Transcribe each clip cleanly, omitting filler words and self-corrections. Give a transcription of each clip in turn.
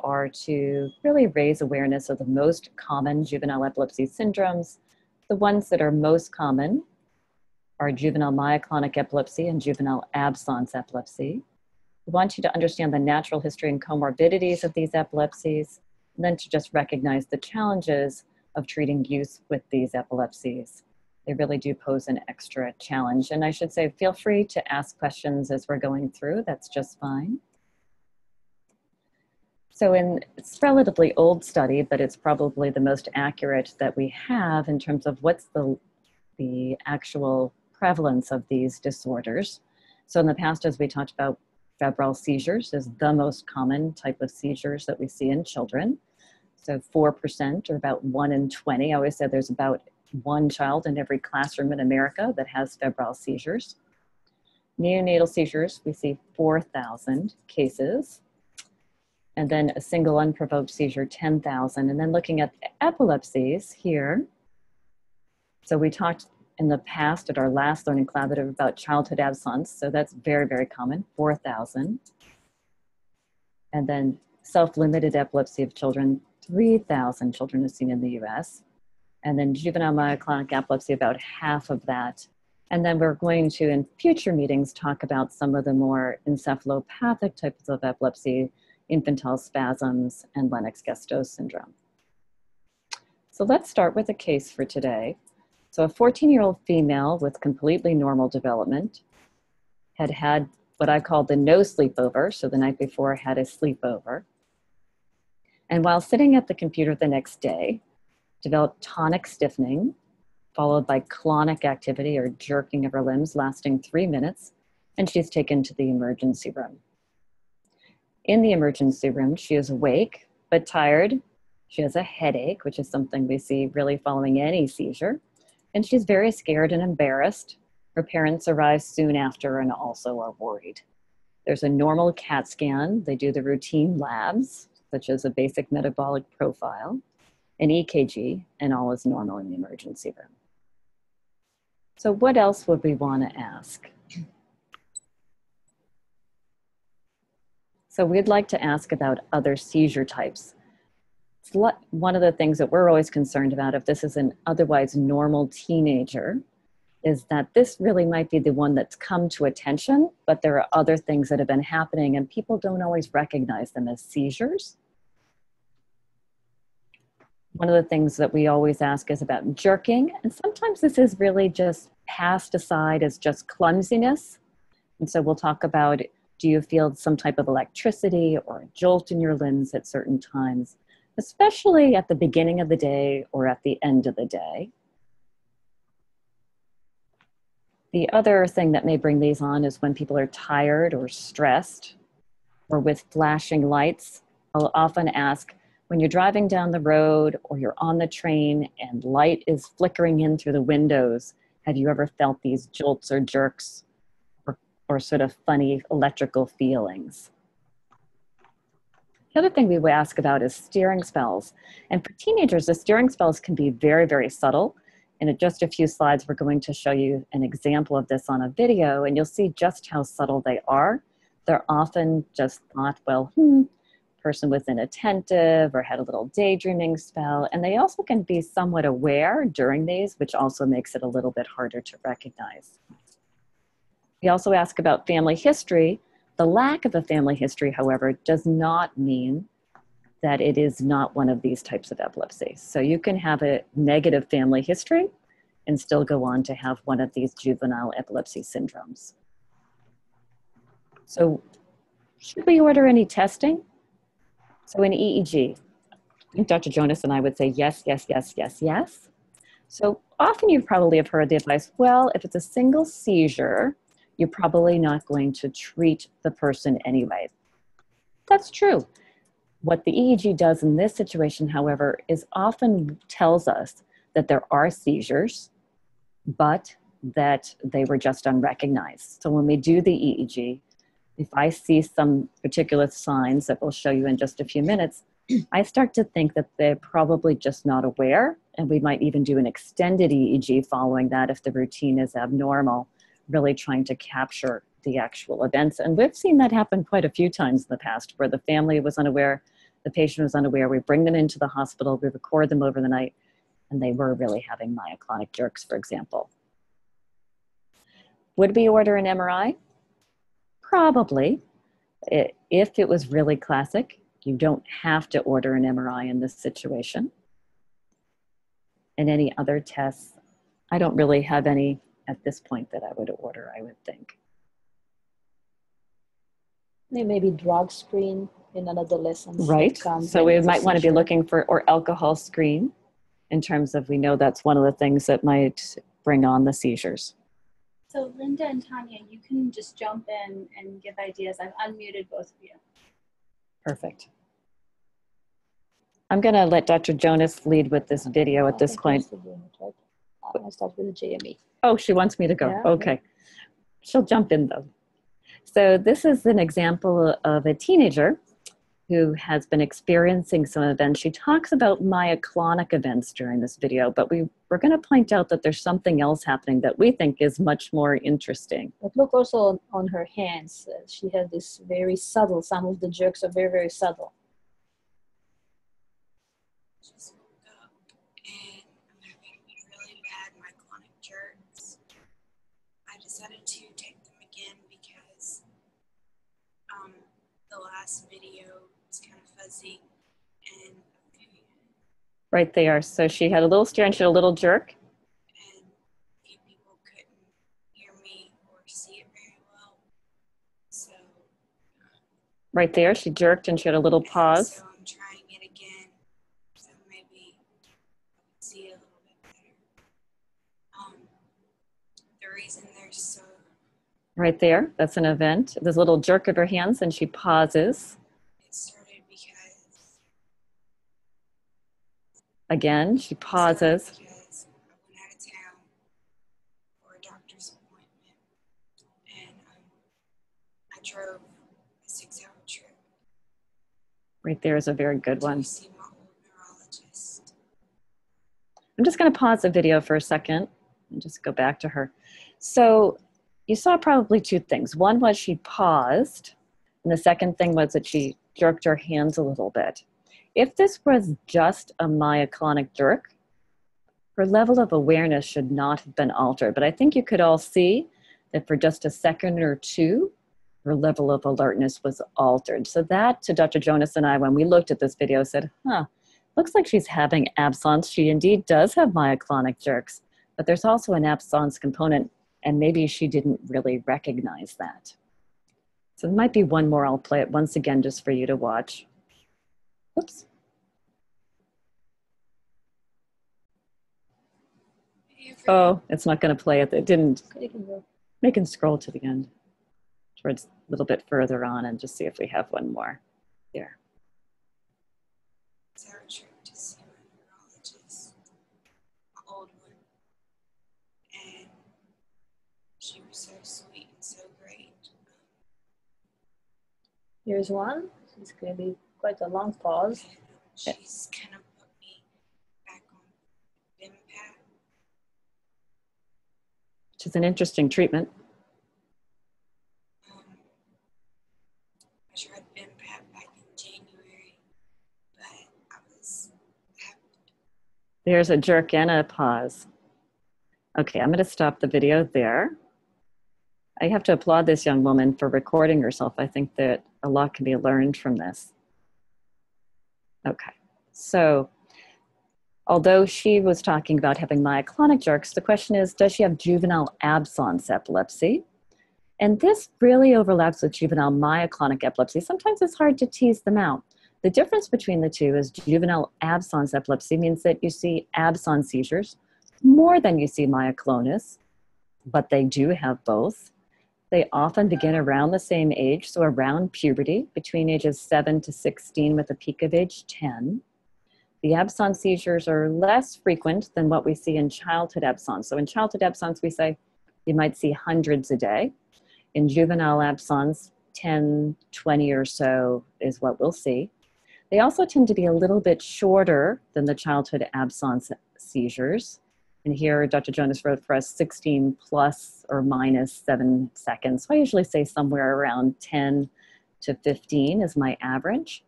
are to really raise awareness of the most common juvenile epilepsy syndromes. The ones that are most common are juvenile myoclonic epilepsy and juvenile absence epilepsy. We want you to understand the natural history and comorbidities of these epilepsies, and then to just recognize the challenges of treating youth with these epilepsies. They really do pose an extra challenge. And I should say, feel free to ask questions as we're going through. That's just fine. So it's a relatively old study, but it's probably the most accurate that we have in terms of what's the actual prevalence of these disorders. So in the past, as we talked about, febrile seizures is the most common type of seizures that we see in children. So 4%, or about 1 in 20. I always say there's about one child in every classroom in America that has febrile seizures. Neonatal seizures, we see 4,000 cases. And then a single unprovoked seizure, 10,000. And then looking at epilepsies here. So we talked in the past at our last learning collaborative about childhood absence. So that's very, very common, 4,000. And then self-limited epilepsy of children, 3,000 children are seen in the US. And then juvenile myoclonic epilepsy, about half of that. And then we're going to, in future meetings, talk about some of the more encephalopathic types of epilepsy, infantile spasms, and Lennox-Gastaut syndrome. So let's start with a case for today. So a 14-year-old female with completely normal development had had what I call the no sleepover. So the night before had a sleepover. And while sitting at the computer the next day, developed tonic stiffening, followed by clonic activity or jerking of her limbs lasting 3 minutes, and she's taken to the emergency room. In the emergency room, she is awake, but tired. She has a headache, which is something we see really following any seizure. And she's very scared and embarrassed. Her parents arrive soon after and also are worried. There's a normal CAT scan. They do the routine labs, such as a basic metabolic profile, an EKG, and all is normal in the emergency room. So what else would we want to ask? So we'd like to ask about other seizure types. It's one of the things that we're always concerned about if this is an otherwise normal teenager is that this really might be the one that's come to attention, but there are other things that have been happening and people don't always recognize them as seizures. One of the things that we always ask is about jerking, and sometimes this is really just passed aside as just clumsiness. And so we'll talk about, do you feel some type of electricity or a jolt in your limbs at certain times, especially at the beginning of the day or at the end of the day. The other thing that may bring these on is when people are tired or stressed or with flashing lights. I'll often ask, when you're driving down the road or you're on the train and light is flickering in through the windows, have you ever felt these jolts or jerks or sort of funny electrical feelings? The other thing we would ask about is steering spells. And for teenagers, the steering spells can be very, very subtle. And in just a few slides, we're going to show you an example of this on a video, and you'll see just how subtle they are. They're often just thought, well, person was inattentive or had a little daydreaming spell. And they also can be somewhat aware during these, which also makes it a little bit harder to recognize. We also ask about family history. The lack of a family history, however, does not mean that it is not one of these types of epilepsy. So you can have a negative family history and still go on to have one of these juvenile epilepsy syndromes. So should we order any testing? So an EEG, I think Dr. Jonas and I would say yes, yes, yes, yes, yes. So often you probably have heard the advice, well, if it's a single seizure, you're probably not going to treat the person anyway. That's true. What the EEG does in this situation, however, is often tells us that there are seizures, but that they were just unrecognized. So when we do the EEG, if I see some particular signs that we'll show you in just a few minutes, I start to think that they're probably just not aware, and we might even do an extended EEG following that if the routine is abnormal, really trying to capture the actual events. And we've seen that happen quite a few times in the past where the family was unaware, The patient was unaware. We bring them into the hospital, we record them over the night, and they were really having myoclonic jerks, for example. Would we order an MRI? Probably. If it was really classic, you don't have to order an MRI in this situation. And any other tests, I don't really have any at this point that I would order, I would think. Maybe drug screen in an adolescent. Right. So we might want to be looking for, or alcohol screen, in terms of, we know that's one of the things that might bring on the seizures. So Linda and Tanya, you can just jump in and give ideas. I've unmuted both of you. Perfect. I'm going to let Dr. Jonas lead with this video at this point. I'll start with the JME. Oh, she wants me to go. Yeah. Okay. She'll jump in though. So this is an example of a teenager who has been experiencing some events. She talks about myoclonic events during this video, but we're going to point out that there's something else happening that we think is much more interesting. But look also on her hands. She had this very subtle, some of the jerks are very, very subtle. Just woke up and I'm having really bad myoclonic jerks. I decided to take them again because the last video was kind of fuzzy and Right there. So she had a little stare and she had a little jerk. And a few people couldn't hear me or see it very well. So Right there, she jerked and she had a little pause. So I'm trying it again. So maybe I can see it a little bit better. The reason they're so Right there, that's an event. There's a little jerk of her hands and she pauses. it started because Again, she pauses. because I went out of town for a doctor's appointment and I drove a 6-hour trip Right there is a very good to one. see my old neurologist. I'm just going to pause the video for a second and just go back to her. So you saw probably two things. One was she paused, and the second thing was that she jerked her hands a little bit. If this was just a myoclonic jerk, her level of awareness should not have been altered. But I think you could all see that for just a second or two, her level of alertness was altered. So that, to Dr. Jonas and I, when we looked at this video, said, looks like she's having absence. She indeed does have myoclonic jerks, but there's also an absence component, and maybe she didn't really recognize that. So there might be one more. I'll play it once again just for you to watch. Oops. Oh, it's not going to play it. It didn't. We can scroll to the end, towards a little bit further on, and just see if we have one more. There. It's our trip to see my neurologist, my old one, and she was so sweet and so great. Here's one. It's going to be quite a long pause. And she's kind of put me back on BIMPAP. Which is an interesting treatment. I tried BIMPAP back in January, but I was happy. There's a jerk and a pause. Okay, I'm going to stop the video there. I have to applaud this young woman for recording herself. I think that a lot can be learned from this. Okay, so although she was talking about having myoclonic jerks, the question is, does she have juvenile absence epilepsy? And this really overlaps with juvenile myoclonic epilepsy. Sometimes it's hard to tease them out. The difference between the two is juvenile absence epilepsy means that you see absence seizures more than you see myoclonus, but they do have both. They often begin around the same age, so around puberty, between ages 7 to 16 with a peak of age 10. The absence seizures are less frequent than what we see in childhood absence. So in childhood absence, we say you might see hundreds a day. In juvenile absence, 10, 20 or so is what we'll see. They also tend to be a little bit shorter than the childhood absence seizures. And here, Dr. Jonas wrote for us 16 plus or minus 7 seconds. So I usually say somewhere around 10 to 15 is my average.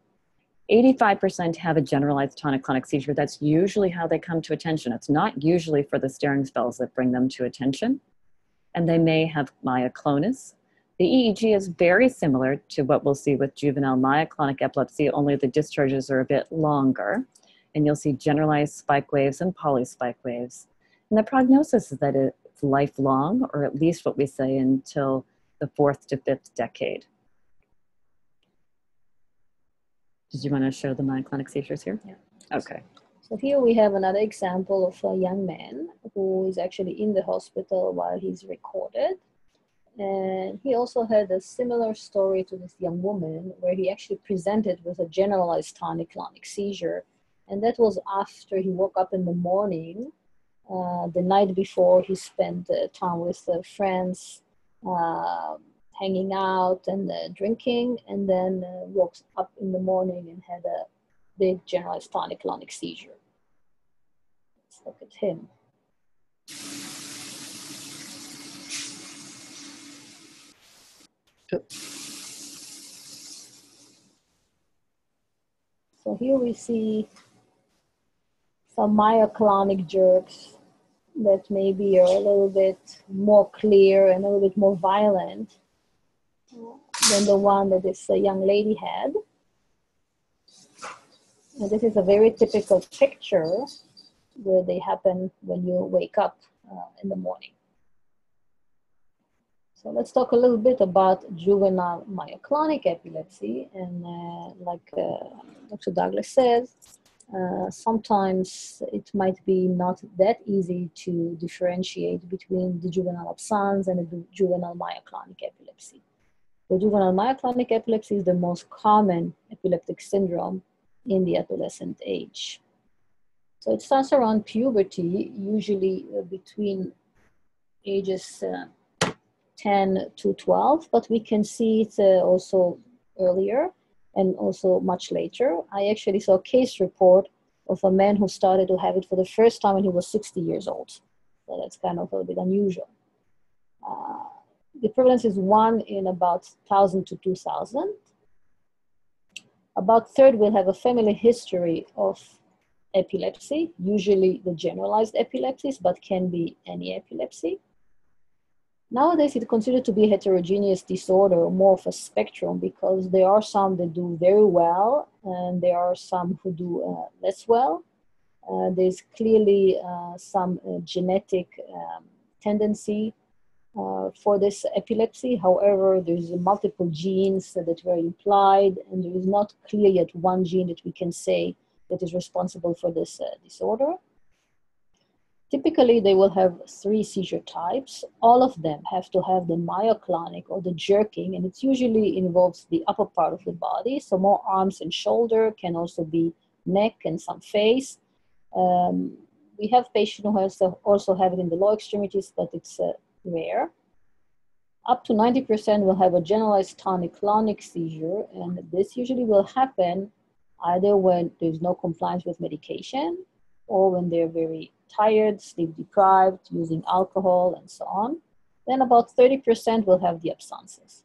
85% have a generalized tonic-clonic seizure. That's usually how they come to attention. It's not usually for the staring spells that bring them to attention. And they may have myoclonus. The EEG is very similar to what we'll see with juvenile myoclonic epilepsy, only the discharges are a bit longer. And you'll see generalized spike waves and polyspike waves. And the prognosis is that it's lifelong, or at least what we say until the 4th to 5th decade. Did you want to show the myoclonic seizures here? Yeah. Okay. So here we have another example of a young man who is actually in the hospital while he's recorded. And he also had a similar story to this young woman where he actually presented with a generalized tonic-clonic seizure. And that was after he woke up in the morning. The night before, he spent time with friends, hanging out and drinking, and then woke up in the morning and had a big generalized tonic-clonic seizure. Let's look at him. So here we see some myoclonic jerks that maybe are a little bit more clear and a little bit more violent than the one that this young lady had. And this is a very typical picture where they happen when you wake up in the morning. So let's talk a little bit about juvenile myoclonic epilepsy. And like Dr. Douglas says, sometimes it might be not that easy to differentiate between the juvenile absence and the juvenile myoclonic epilepsy. The juvenile myoclonic epilepsy is the most common epileptic syndrome in the adolescent age. So it starts around puberty, usually between ages 10 to 12, but we can see it also earlier and also much later. I actually saw a case report of a man who started to have it for the first time when he was 60 years old. So that's kind of a little bit unusual. The prevalence is 1 in about 1,000 to 2,000. About a third will have a family history of epilepsy, usually the generalized epilepsies, but can be any epilepsy. Nowadays, it's considered to be a heterogeneous disorder, more of a spectrum, because there are some that do very well, and there are some who do less well. There's clearly some genetic tendency for this epilepsy. However, there's multiple genes that were implied, and there is not clear yet one gene that we can say that is responsible for this disorder. Typically, they will have 3 seizure types. All of them have to have the myoclonic or the jerking, and it usually involves the upper part of the body, so more arms and shoulder, can also be neck and some face. We have patients who also have it in the lower extremities, but it's rare. Up to 90% will have a generalized tonic-clonic seizure, and this usually will happen either when there's no compliance with medication or when they're very tired, sleep deprived, using alcohol, and so on. Then about 30% will have the absences.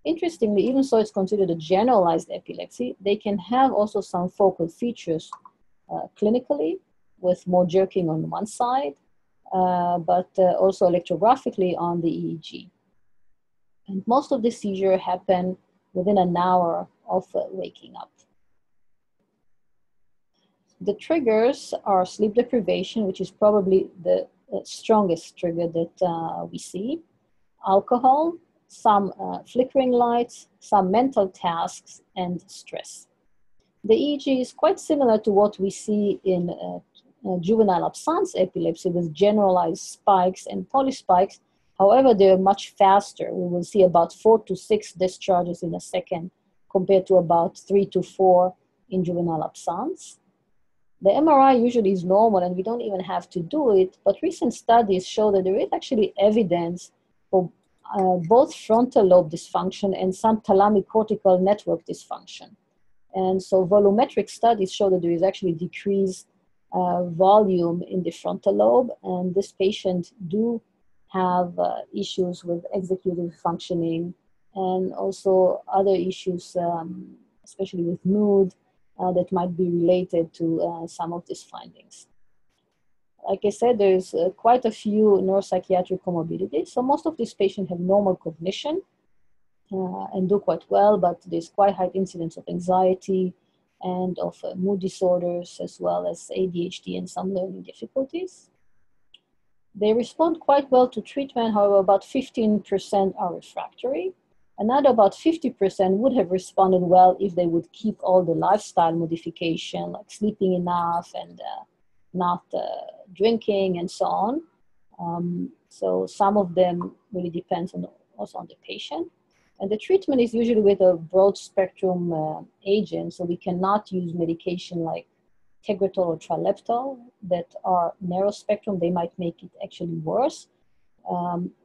Interestingly, even though it's considered a generalized epilepsy, they can have also some focal features clinically, with more jerking on one side, but also electrographically on the EEG. And most of the seizures happen within an hour of waking up. The triggers are sleep deprivation, which is probably the strongest trigger that we see, alcohol, some flickering lights, some mental tasks, and stress. The EEG is quite similar to what we see in juvenile absence epilepsy with generalized spikes and polyspikes. However, they're much faster. We will see about 4 to 6 discharges in a second compared to about 3 to 4 in juvenile absence. The MRI usually is normal and we don't even have to do it, but recent studies show that there is actually evidence for both frontal lobe dysfunction and some thalamic cortical network dysfunction. And so volumetric studies show that there is actually decreased volume in the frontal lobe, and this patient do have issues with executive functioning and also other issues, especially with mood that might be related to some of these findings. Like I said, there's quite a few neuropsychiatric comorbidities. So most of these patients have normal cognition and do quite well, but there's quite high incidence of anxiety and of mood disorders, as well as ADHD and some learning difficulties. They respond quite well to treatment. However, about 15% are refractory. Another about 50% would have responded well if they would keep all the lifestyle modification, like sleeping enough and not drinking and so on. So some of them really depends on also on the patient. And the treatment is usually with a broad spectrum agent, so we cannot use medication like Tegretol or Trileptal that are narrow spectrum. They might make it actually worse.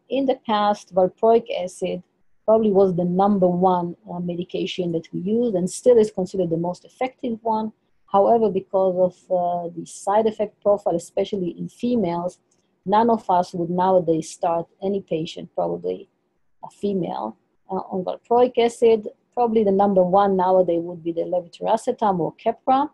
In the past, valproic acid probably was the number one medication that we used and still is considered the most effective one. However, because of the side effect profile, especially in females, none of us would nowadays start any patient, probably a female, on valproic acid. Probably the number one nowadays would be the levetiracetam or Keppra.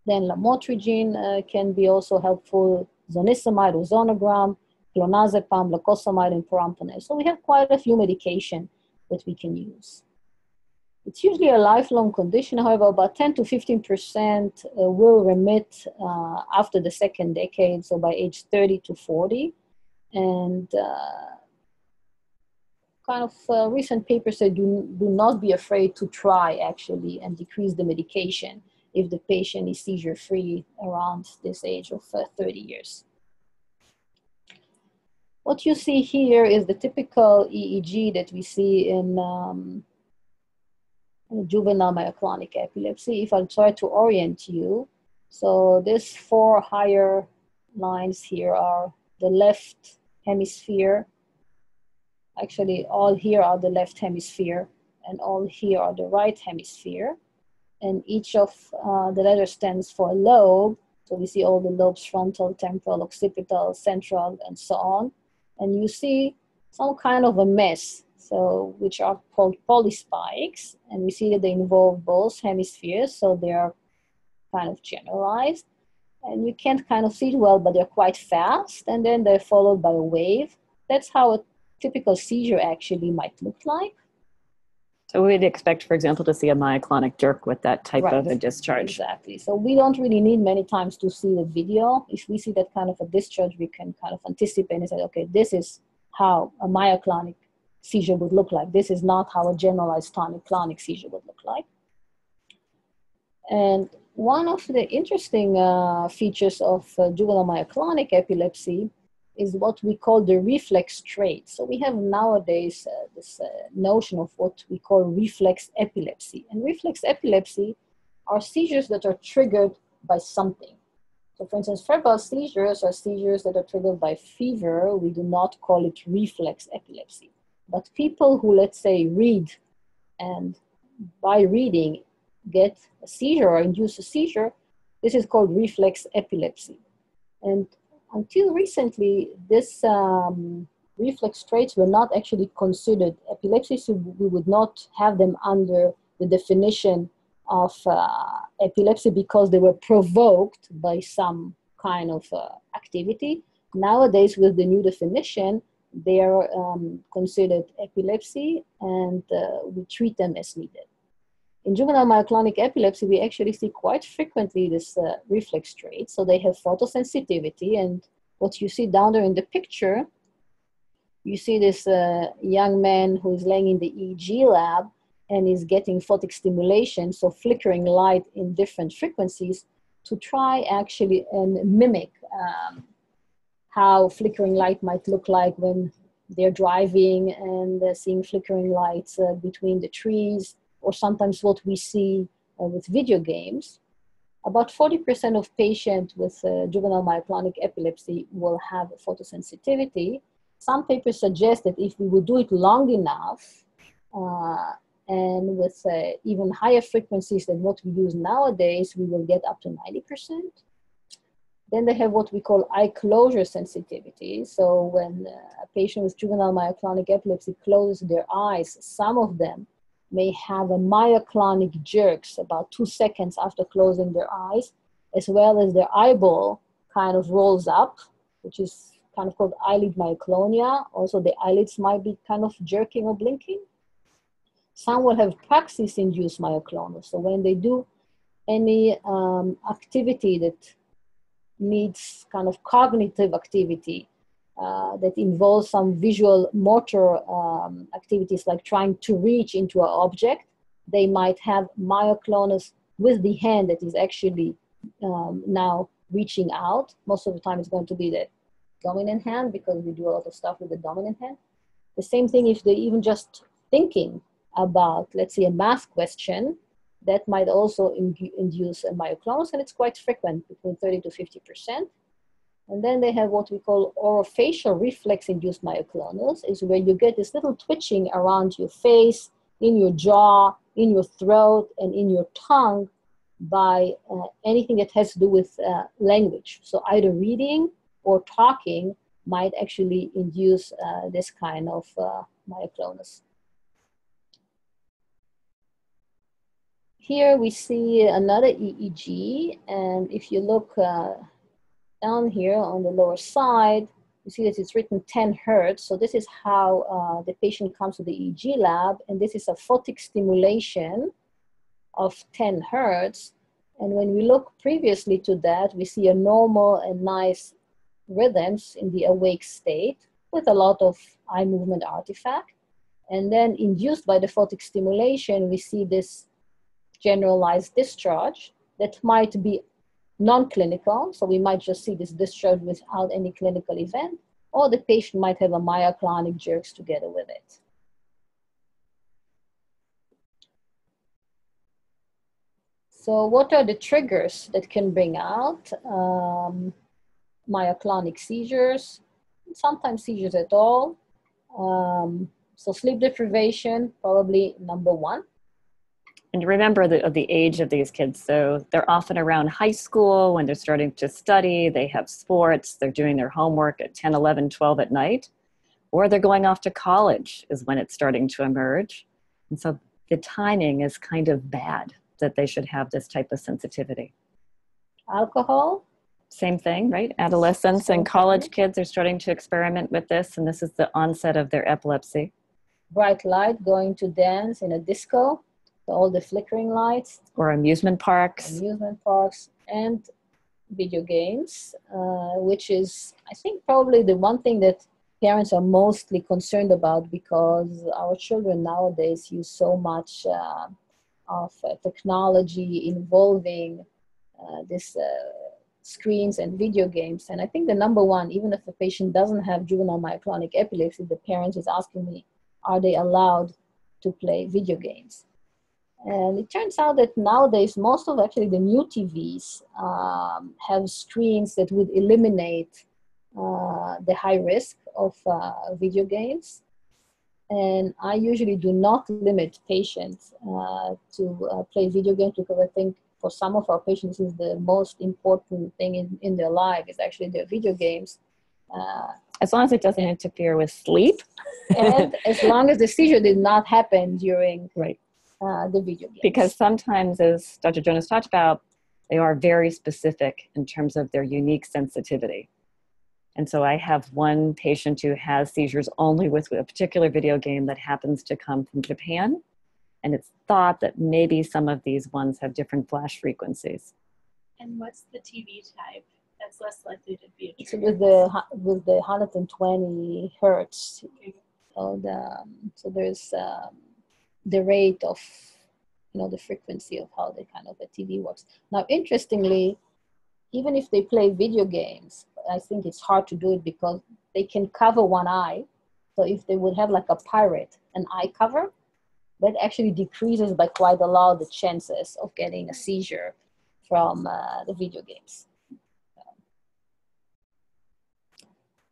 Then lamotrigine can be also helpful, zonisamide or zonogram, clonazepam, lacosamide, and perampanel. So we have quite a few medications that we can use. It's usually a lifelong condition. However, about 10 to 15% will remit after the second decade, so by age 30 to 40. And recent papers say do not be afraid to try actually and decrease the medication if the patient is seizure-free around this age of 30 years. What you see here is the typical EEG that we see in juvenile myoclonic epilepsy. If I'll try to orient you, so these four higher lines here are the left hemisphere. Actually, all here are the left hemisphere, and all here are the right hemisphere. And each of the letters stands for a lobe. So we see all the lobes, frontal, temporal, occipital, central, and so on. And you see some kind of a mess, so which are called polyspikes. And we see that they involve both hemispheres, so they are kind of generalized. And you can't kind of see it well, but they're quite fast. And then they're followed by a wave. That's how a typical seizure actually might look like. So we'd expect, for example, to see a myoclonic jerk with that type Right. of a discharge. Exactly. So we don't really need many times to see the video. If we see that kind of a discharge, we can kind of anticipate and say, okay, this is how a myoclonic seizure would look like. This is not how a generalized tonic-clonic seizure would look like. And one of the interesting features of juvenile myoclonic epilepsy is what we call the reflex trait. So we have nowadays this notion of what we call reflex epilepsy. And reflex epilepsy are seizures that are triggered by something. So for instance, febrile seizures are seizures that are triggered by fever. We do not call it reflex epilepsy. But people who, let's say, read and by reading get a seizure or induce a seizure, this is called reflex epilepsy. And until recently, this reflex traits were not actually considered epilepsy, so we would not have them under the definition of epilepsy because they were provoked by some kind of activity. Nowadays, with the new definition, they are considered epilepsy, and we treat them as needed. In juvenile myoclonic epilepsy, we actually see quite frequently this reflex trait. So they have photosensitivity, and what you see down there in the picture, you see this young man who is laying in the EEG lab and is getting photic stimulation, so flickering light in different frequencies to try actually and mimic how flickering light might look like when they're driving and seeing flickering lights between the trees, or sometimes what we see with video games. About 40% of patients with juvenile myoclonic epilepsy will have photosensitivity. Some papers suggest that if we would do it long enough and with even higher frequencies than what we use nowadays, we will get up to 90%. Then they have what we call eye closure sensitivity. So when a patient with juvenile myoclonic epilepsy closes their eyes, some of them may have a myoclonic jerks about 2 seconds after closing their eyes, as well as their eyeball kind of rolls up, which is kind of called eyelid myoclonia. Also, the eyelids might be kind of jerking or blinking. Some will have praxis-induced myoclonus. So when they do any activity that needs kind of cognitive activity that involves some visual motor activities like trying to reach into an object, they might have myoclonus with the hand that is actually now reaching out. Most of the time it's going to be the dominant hand because we do a lot of stuff with the dominant hand. The same thing if they're even just thinking about, let's say, a math question, that might also induce a myoclonus, and it's quite frequent, between 30 to 50%. And then they have what we call orofacial reflex-induced myoclonus, is where you get this little twitching around your face, in your jaw, in your throat, and in your tongue by anything that has to do with language. So either reading or talking might actually induce this kind of myoclonus. Here we see another EEG, and if you look down here on the lower side, you see that it's written 10 hertz. So this is how the patient comes to the EEG lab, and this is a photic stimulation of 10 hertz. And when we look previously to that, we see a normal and nice rhythms in the awake state with a lot of eye movement artifact. And then induced by the photic stimulation, we see this generalized discharge that might be non-clinical. So we might just see this discharge without any clinical event, or the patient might have a myoclonic jerks together with it. So what are the triggers that can bring out myoclonic seizures? Sometimes seizures at all. So sleep deprivation, probably number one. And remember the age of these kids. So they're often around high school when they're starting to study, they have sports, they're doing their homework at 10, 11, 12 at night, or they're going off to college is when it's starting to emerge. And so the timing is kind of bad that they should have this type of sensitivity. Alcohol? Same thing, right? Adolescents and college kids are starting to experiment with this, and this is the onset of their epilepsy. Bright light, going to dance in a disco, all the flickering lights. Or amusement parks. Amusement parks and video games, which is, I think, probably the one thing that parents are mostly concerned about, because our children nowadays use so much of technology involving this screens and video games. And I think the number one, even if the patient doesn't have juvenile myoclonic epilepsy, the parent is asking me, are they allowed to play video games? And it turns out that nowadays, most of actually the new TVs have screens that would eliminate the high risk of video games. And I usually do not limit patients to play video games, because I think for some of our patients, this is the most important thing in their life, is actually their video games. As long as it doesn't interfere with sleep. And as long as the seizure did not happen during right. The video games. Because sometimes, as Dr. Jonas talked about, they are very specific in terms of their unique sensitivity. And so I have one patient who has seizures only with a particular video game that happens to come from Japan. And it's thought that maybe some of these ones have different flash frequencies. And what's the TV type that's less likely to be a It's trigger? with the 120 hertz. Okay. So there's the rate of, the frequency of how the kind of a TV works. Now, interestingly, even if they play video games, I think it's hard to do it because they can cover one eye. So if they would have like a pirate, an eye cover, that actually decreases by quite a lot the chances of getting a seizure from the video games.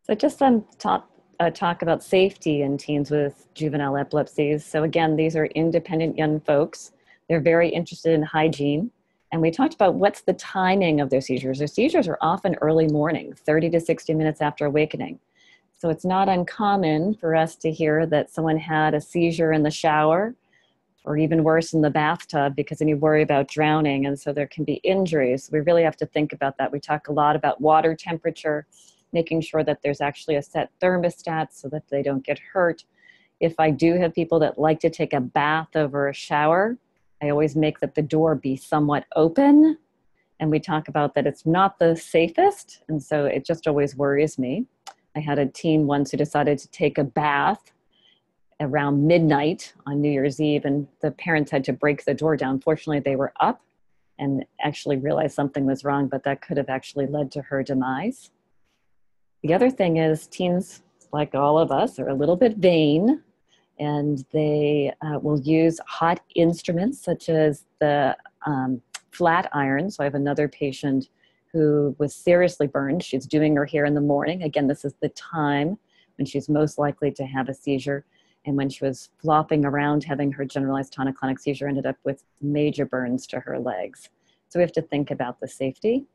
So just some talk about safety in teens with juvenile epilepsies. So again, these are independent young folks. They're very interested in hygiene. And we talked about what's the timing of their seizures. Their seizures are often early morning, 30 to 60 minutes after awakening. So it's not uncommon for us to hear that someone had a seizure in the shower or even worse in the bathtub, because then you worry about drowning, and so there can be injuries. We really have to think about that. We talk a lot about water temperature, making sure that there's actually a set thermostat so that they don't get hurt. If I do have people that like to take a bath over a shower, I always make that the door be somewhat open, and we talk about that it's not the safest, and so it just always worries me. I had a teen once who decided to take a bath around midnight on New Year's Eve, and the parents had to break the door down. Fortunately, they were up and actually realized something was wrong, but that could have actually led to her demise. The other thing is teens, like all of us, are a little bit vain, and they will use hot instruments such as the flat iron. So I have another patient who was seriously burned. She's doing her hair in the morning. Again, this is the time when she's most likely to have a seizure. And when she was flopping around having her generalized tonic-clonic seizure, ended up with major burns to her legs. So we have to think about the safety.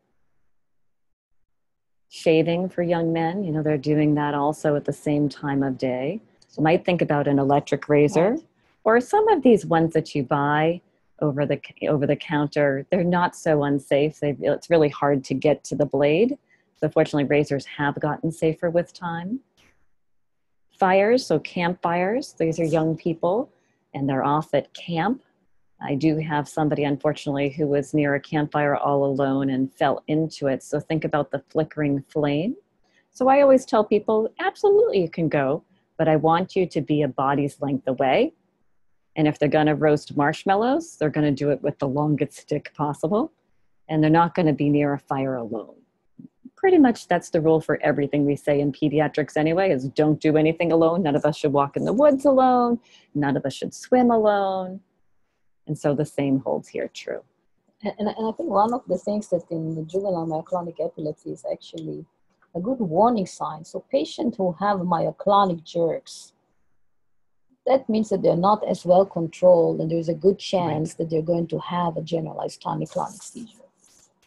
Shaving for young men, you know, they're doing that also at the same time of day. So you might think about an electric razor, Right. or some of these ones that you buy over the counter. They're not so unsafe. It's really hard to get to the blade. So fortunately, razors have gotten safer with time. Fires, so campfires. These are young people, and they're off at camp. I do have somebody, unfortunately, who was near a campfire all alone and fell into it. So think about the flickering flame. So I always tell people, absolutely you can go, but I want you to be a body's length away. And if they're going to roast marshmallows, they're going to do it with the longest stick possible. And they're not going to be near a fire alone. Pretty much that's the rule for everything we say in pediatrics anyway, is don't do anything alone. None of us should walk in the woods alone. None of us should swim alone. And so the same holds here true. And I think one of the things that in the juvenile myoclonic epilepsy is actually a good warning sign. So patients who have myoclonic jerks, that means that they're not as well controlled, and there's a good chance that they're going to have a generalized tonic-clonic seizure.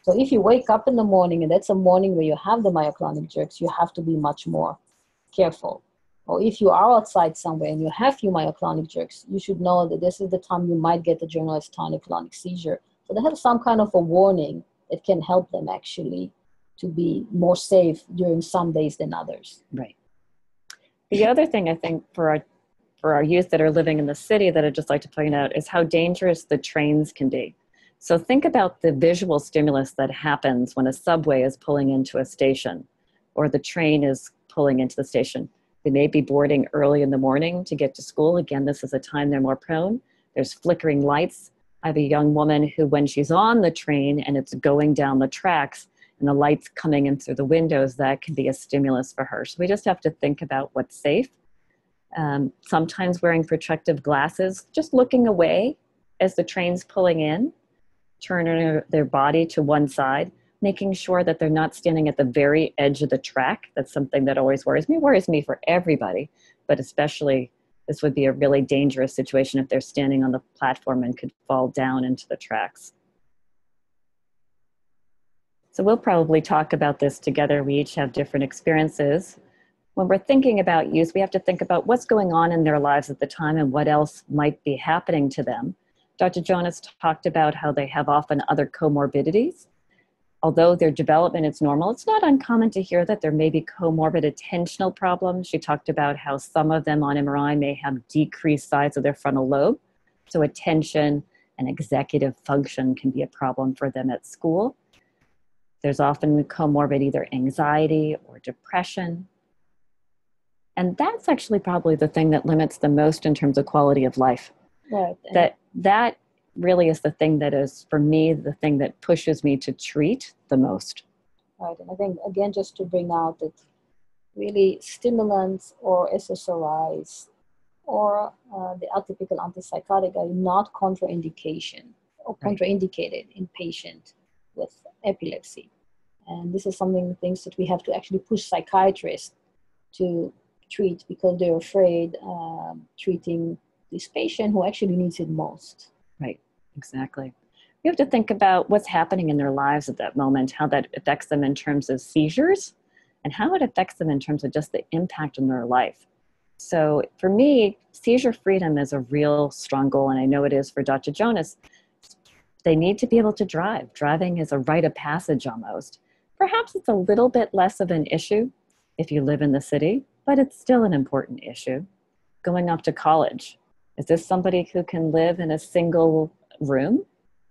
So if you wake up in the morning and that's a morning where you have the myoclonic jerks, you have to be much more careful. Or if you are outside somewhere and you have few myoclonic jerks, you should know that this is the time you might get a generalized tonic-clonic seizure. So they have some kind of a warning that can help them actually to be more safe during some days than others. Right. The other thing I think for our youth that are living in the city that I'd just like to point out is how dangerous the trains can be. So think about the visual stimulus that happens when a subway is pulling into a station or the train is pulling into the station. They may be boarding early in the morning to get to school. Again, this is a time they're more prone. There's flickering lights. I have a young woman who, when she's on the train and it's going down the tracks and the lights coming in through the windows, that can be a stimulus for her. So we just have to think about what's safe. Sometimes wearing protective glasses, just looking away as the train's pulling in, turning their body to one side, making sure that they're not standing at the very edge of the track. That's something that always worries me for everybody, but especially this would be a really dangerous situation if they're standing on the platform and could fall down into the tracks. So we'll probably talk about this together. We each have different experiences. When we're thinking about youth, we have to think about what's going on in their lives at the time and what else might be happening to them. Dr. Jonas talked about how they have often other comorbidities. Although their development is normal, it's not uncommon to hear that there may be comorbid attentional problems. She talked about how some of them on MRI may have decreased size of their frontal lobe. So attention and executive function can be a problem for them at school. There's often comorbid either anxiety or depression. And that's actually probably the thing that limits the most in terms of quality of life. Right. That really is the thing that is, for me, the thing that pushes me to treat the most. Right. And I think, again, just to bring out that really stimulants or SSRIs or the atypical antipsychotic are not contraindicated in patients with epilepsy. And this is things that we have to actually push psychiatrists to treat because they're afraid treating this patient who actually needs it most. Right, exactly. We have to think about what's happening in their lives at that moment, how that affects them in terms of seizures, and how it affects them in terms of just the impact on their life. So for me, seizure freedom is a real strong goal, and I know it is for Dr. Jonas. They need to be able to drive. Driving is a rite of passage almost. Perhaps it's a little bit less of an issue if you live in the city, but it's still an important issue. Going off to college, is this somebody who can live in a single room?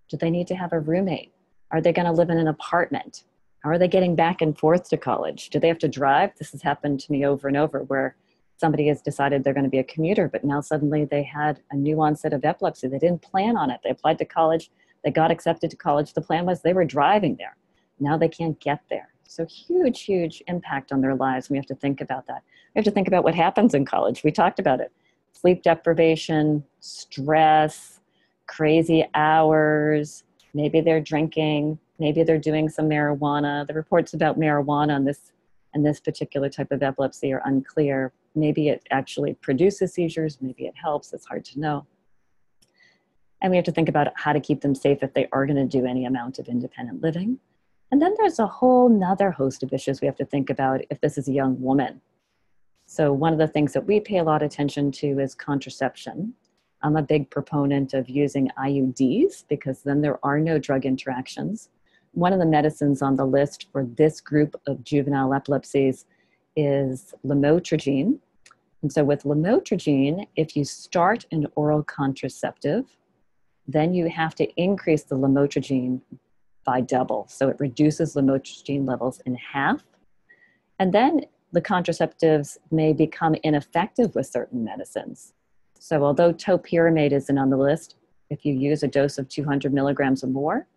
Do they need to have a roommate? Are they going to live in an apartment? How are they getting back and forth to college? Do they have to drive? This has happened to me over and over where somebody has decided they're going to be a commuter, but now suddenly they had a new onset of epilepsy. They didn't plan on it. They applied to college. They got accepted to college. The plan was they were driving there. Now they can't get there. So huge, huge impact on their lives. We have to think about that. We have to think about what happens in college. We talked about it. Sleep deprivation, stress, crazy hours. Maybe they're drinking. Maybe they're doing some marijuana. The reports about marijuana on this particular type of epilepsy are unclear. Maybe it actually produces seizures. Maybe it helps. It's hard to know. And we have to think about how to keep them safe if they are going to do any amount of independent living. And then there's a whole nother host of issues we have to think about if this is a young woman. So one of the things that we pay a lot of attention to is contraception. I'm a big proponent of using IUDs because then there are no drug interactions. One of the medicines on the list for this group of juvenile epilepsies is lamotrigine. And so with lamotrigine, if you start an oral contraceptive, then you have to increase the lamotrigine by double. So it reduces lamotrigine levels in half. And then the contraceptives may become ineffective with certain medicines. So although topiramate isn't on the list, if you use a dose of 200 milligrams or more,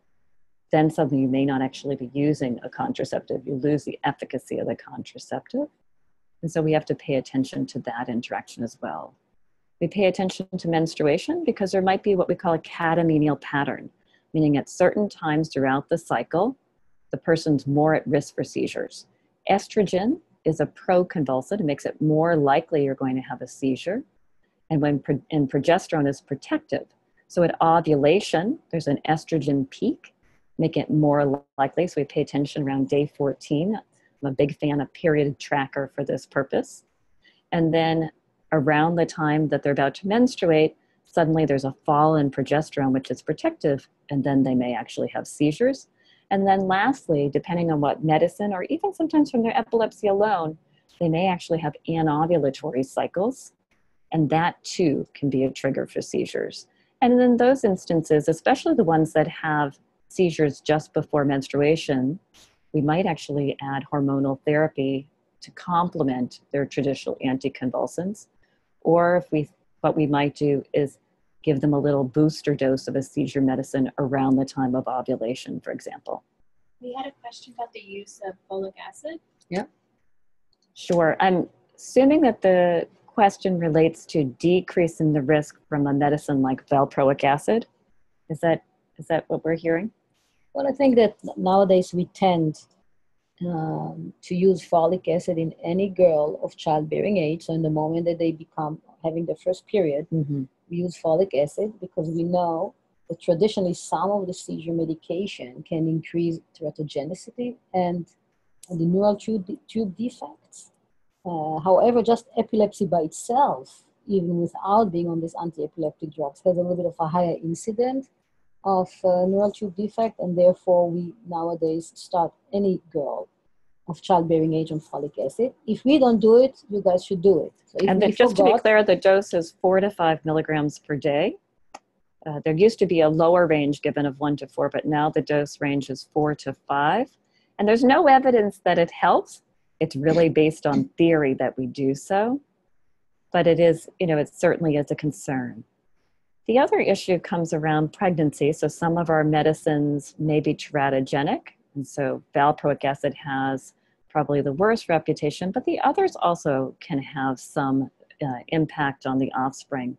then suddenly you may not actually be using a contraceptive. You lose the efficacy of the contraceptive. And so we have to pay attention to that interaction as well. We pay attention to menstruation because there might be what we call a catamenial pattern, meaning at certain times throughout the cycle, the person's more at risk for seizures. Estrogen is a proconvulsant. It makes it more likely you're going to have a seizure. And progesterone is protective. So at ovulation, there's an estrogen peak, making it more likely. So we pay attention around day 14. I'm a big fan of period tracker for this purpose. And then around the time that they're about to menstruate, suddenly there's a fall in progesterone, which is protective, and then they may actually have seizures. And then lastly, depending on what medicine, or even sometimes from their epilepsy alone, they may actually have anovulatory cycles, and that too can be a trigger for seizures. And in those instances, especially the ones that have seizures just before menstruation, we might actually add hormonal therapy to complement their traditional anticonvulsants. Or what we might do is give them a little booster dose of a seizure medicine around the time of ovulation, for example. We had a question about the use of folic acid. Yeah. Sure. I'm assuming that the question relates to decreasing the risk from a medicine like valproic acid. Is that what we're hearing? Well, I think that nowadays we tend to use folic acid in any girl of childbearing age. So in the moment that they become having their first period, we use folic acid because we know that traditionally some of the seizure medication can increase teratogenicity and the neural tube defects. However, just epilepsy by itself, even without being on these anti-epileptic drugs, has a little bit of a higher incidence of neural tube defect, and therefore we nowadays start any girl of childbearing age on folic acid. If we don't do it, you guys should do it. So and just to be clear, the dose is 4 to 5 milligrams per day. There used to be a lower range given of 1 to 4, but now the dose range is 4 to 5. And there's no evidence that it helps. It's really based on theory that we do so. But it is, it certainly is a concern. The other issue comes around pregnancy. So some of our medicines may be teratogenic. And so valproic acid has probably the worst reputation, but the others also can have some impact on the offspring.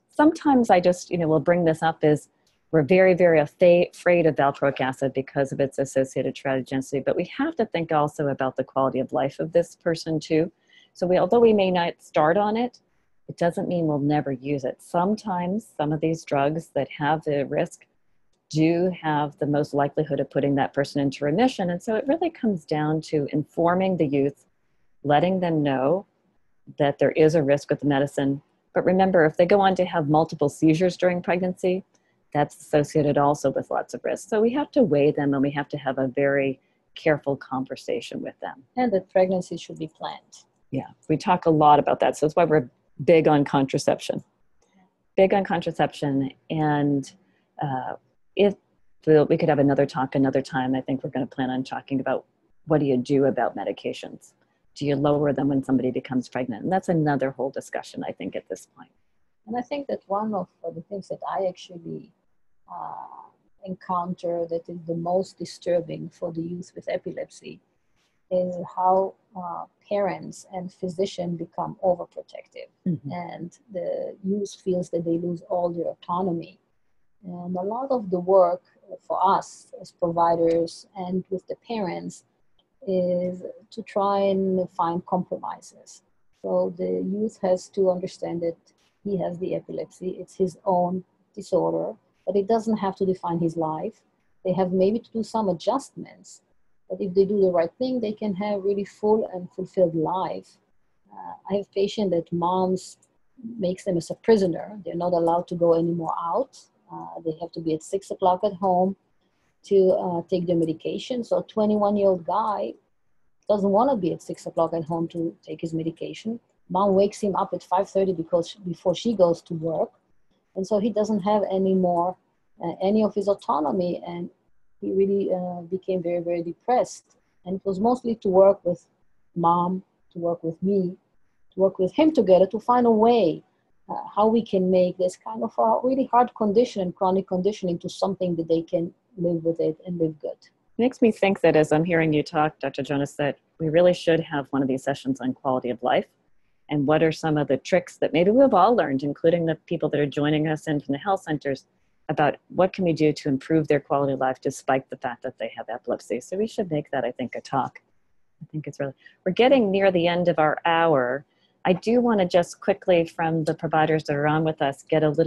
Sometimes I just, will bring this up is we're very, very afraid of valproic acid because of its associated teratogenicity, but we have to think also about the quality of life of this person too. So although we may not start on it, it doesn't mean we'll never use it. Sometimes some of these drugs that have the risk do have the most likelihood of putting that person into remission. And so it really comes down to informing the youth, letting them know that there is a risk with the medicine. But remember, if they go on to have multiple seizures during pregnancy, that's associated also with lots of risks. So we have to weigh them, and we have to have a very careful conversation with them. And that pregnancy should be planned. Yeah, we talk a lot about that. So that's why we're big on contraception. Big on contraception. And if we could have another talk another time, I think we're going to plan on talking about what do you do about medications? Do you lower them when somebody becomes pregnant? And that's another whole discussion, I think, at this point. And I think that one of the things that I actually encounter that is the most disturbing for the youth with epilepsy is how parents and physicians become overprotective. Mm-hmm. And the youth feels that they lose all their autonomy. And a lot of the work for us as providers and with the parents is to try and find compromises. So the youth has to understand that he has the epilepsy. It's his own disorder, but it doesn't have to define his life. They have maybe to do some adjustments, but if they do the right thing, they can have really full and fulfilled life. I have patients that moms makes them as a prisoner. They're not allowed to go anymore out. They have to be at 6 o'clock at home to take their medication. So a 21-year-old guy doesn't want to be at 6 o'clock at home to take his medication. Mom wakes him up at 5:30 before she goes to work. And so he doesn't have any more, any of his autonomy. And he really became very, very depressed. And it was mostly to work with mom, to work with me, to work with him together to find a way how we can make this kind of a really hard condition and chronic condition into something that they can live with it and live good. Makes me think that as I'm hearing you talk, Dr. Jonas, that we really should have one of these sessions on quality of life. And what are some of the tricks that maybe we've all learned, including the people that are joining us in from the health centers, about what can we do to improve their quality of life despite the fact that they have epilepsy. So we should make that, I think, a talk. I think it's really, we're getting near the end of our hour. I do want to just quickly, from the providers that are on with us, get a little